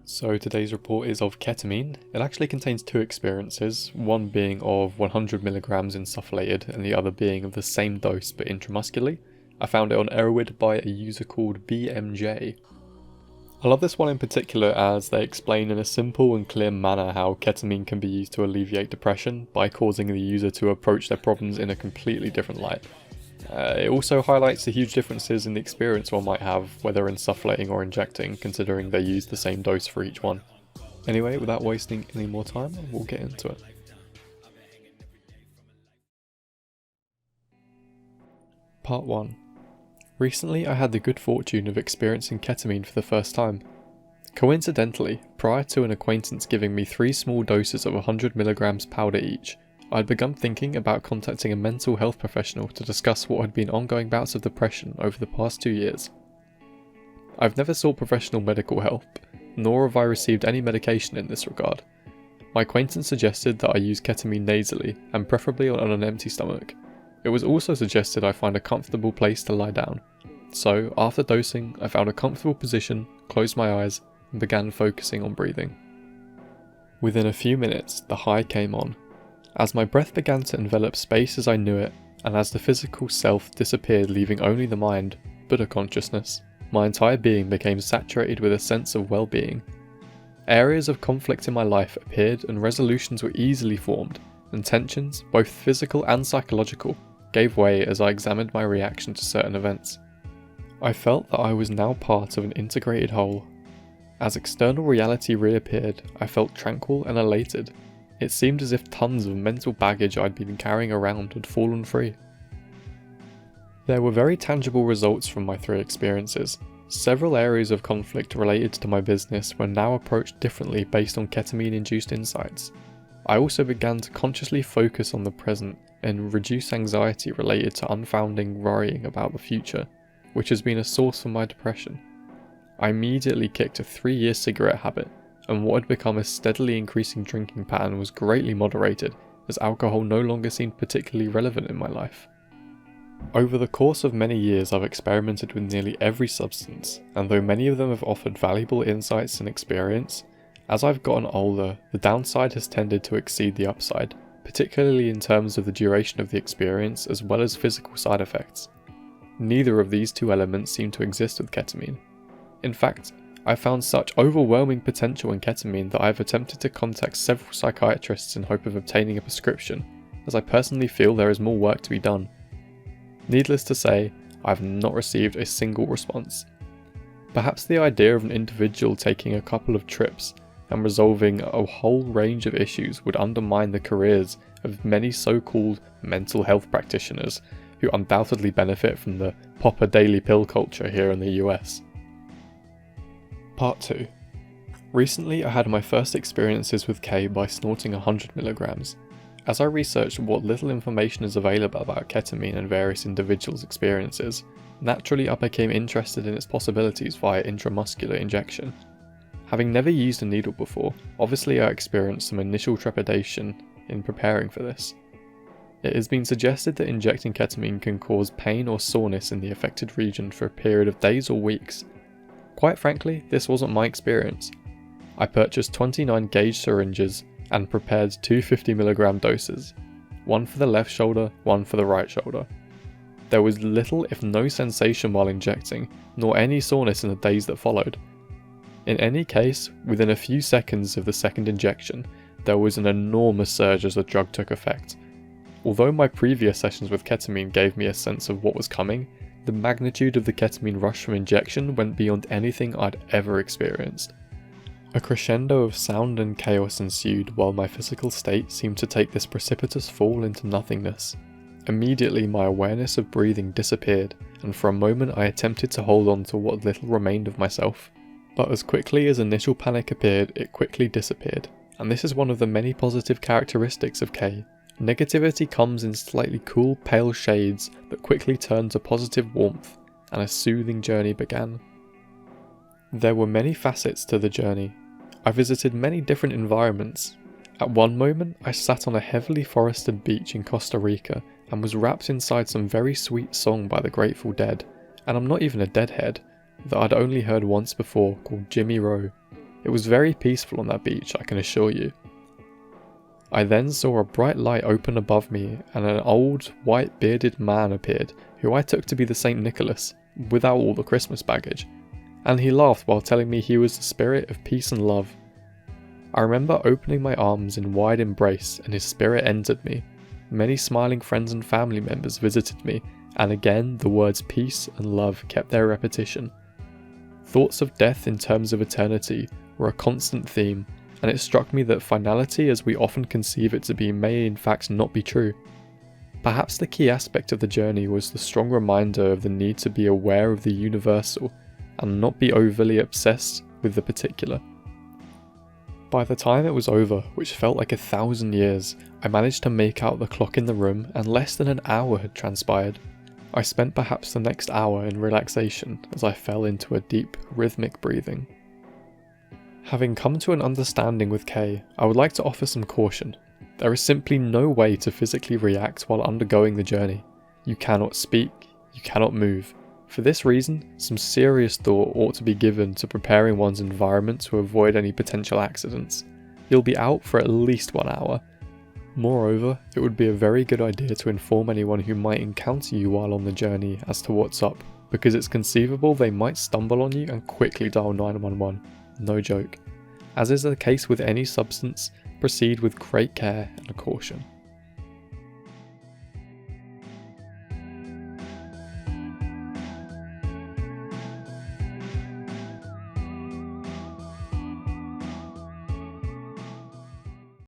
So today's report is of ketamine. It actually contains two experiences, one being of 100 milligrams insufflated and the other being of the same dose but intramuscularly. I found it on Erowid by a user called BMJ. I love this one in particular as they explain in a simple and clear manner how ketamine can be used to alleviate depression by causing the user to approach their problems in a completely different light. It also highlights the huge differences in the experience one might have whether insufflating or injecting, considering they use the same dose for each one. Anyway, without wasting any more time, we'll get into it. Part 1. Recently I had the good fortune of experiencing ketamine for the first time. Coincidentally, prior to an acquaintance giving me 3 small doses of 100 milligrams powder each, I had begun thinking about contacting a mental health professional to discuss what had been ongoing bouts of depression over the past 2 years. I've never sought professional medical help, nor have I received any medication in this regard. My acquaintance suggested that I use ketamine nasally, and preferably on an empty stomach. It was also suggested I find a comfortable place to lie down. So, after dosing, I found a comfortable position, closed my eyes, and began focusing on breathing. Within a few minutes, the high came on. As my breath began to envelop space as I knew it, and as the physical self disappeared leaving only the mind, Buddha consciousness, my entire being became saturated with a sense of well-being. Areas of conflict in my life appeared and resolutions were easily formed, and tensions, both physical and psychological, gave way as I examined my reaction to certain events. I felt that I was now part of an integrated whole. As external reality reappeared, I felt tranquil and elated. It seemed as if tons of mental baggage I'd been carrying around had fallen free. There were very tangible results from my 3 experiences. Several areas of conflict related to my business were now approached differently based on ketamine-induced insights. I also began to consciously focus on the present and reduce anxiety related to unfounding worrying about the future, which has been a source for my depression. I immediately kicked a 3-year cigarette habit, and what had become a steadily increasing drinking pattern was greatly moderated, as alcohol no longer seemed particularly relevant in my life. Over the course of many years I've experimented with nearly every substance, and though many of them have offered valuable insights and experience, as I've gotten older, the downside has tended to exceed the upside, particularly in terms of the duration of the experience as well as physical side effects. Neither of these 2 elements seem to exist with ketamine. In fact, I found such overwhelming potential in ketamine that I have attempted to contact several psychiatrists in hope of obtaining a prescription, as I personally feel there is more work to be done. Needless to say, I have not received a single response. Perhaps the idea of an individual taking a couple of trips and resolving a whole range of issues would undermine the careers of many so-called mental health practitioners who undoubtedly benefit from the popper daily pill culture here in the US. Part 2. Recently I had my first experiences with K by snorting 100 milligrams. As I researched what little information is available about ketamine and various individuals' experiences, naturally I became interested in its possibilities via intramuscular injection. Having never used a needle before, obviously I experienced some initial trepidation in preparing for this. It has been suggested that injecting ketamine can cause pain or soreness in the affected region for a period of days or weeks. Quite frankly, this wasn't my experience. I purchased 29 gauge syringes and prepared 2 50mg doses, one for the left shoulder, one for the right shoulder. There was little if no sensation while injecting, nor any soreness in the days that followed. In any case, within a few seconds of the second injection, there was an enormous surge as the drug took effect. Although my previous sessions with ketamine gave me a sense of what was coming, the magnitude of the ketamine rush from injection went beyond anything I'd ever experienced. A crescendo of sound and chaos ensued while my physical state seemed to take this precipitous fall into nothingness. Immediately my awareness of breathing disappeared, and for a moment I attempted to hold on to what little remained of myself. But as quickly as initial panic appeared, it quickly disappeared, and this is one of the many positive characteristics of K. Negativity comes in slightly cool, pale shades that quickly turn to positive warmth, and a soothing journey began. There were many facets to the journey. I visited many different environments. At one moment, I sat on a heavily forested beach in Costa Rica and was wrapped inside some very sweet song by the Grateful Dead, and I'm not even a deadhead, that I'd only heard once before called Jimmy Rowe. It was very peaceful on that beach, I can assure you. I then saw a bright light open above me and an old, white bearded man appeared, who I took to be the St. Nicholas, without all the Christmas baggage, and he laughed while telling me he was the spirit of peace and love. I remember opening my arms in wide embrace and his spirit entered me. Many smiling friends and family members visited me, and again the words peace and love kept their repetition. Thoughts of death in terms of eternity were a constant theme, and it struck me that finality as we often conceive it to be may in fact not be true. Perhaps the key aspect of the journey was the strong reminder of the need to be aware of the universal and not be overly obsessed with the particular. By the time it was over, which felt like 1,000 years, I managed to make out the clock in the room and less than an hour had transpired. I spent perhaps the next hour in relaxation as I fell into a deep, rhythmic breathing. Having come to an understanding with Kay, I would like to offer some caution. There is simply no way to physically react while undergoing the journey. You cannot speak, you cannot move. For this reason, some serious thought ought to be given to preparing one's environment to avoid any potential accidents. You'll be out for at least 1 hour. Moreover, it would be a very good idea to inform anyone who might encounter you while on the journey as to what's up, because it's conceivable they might stumble on you and quickly dial 911. No joke. As is the case with any substance, proceed with great care and caution.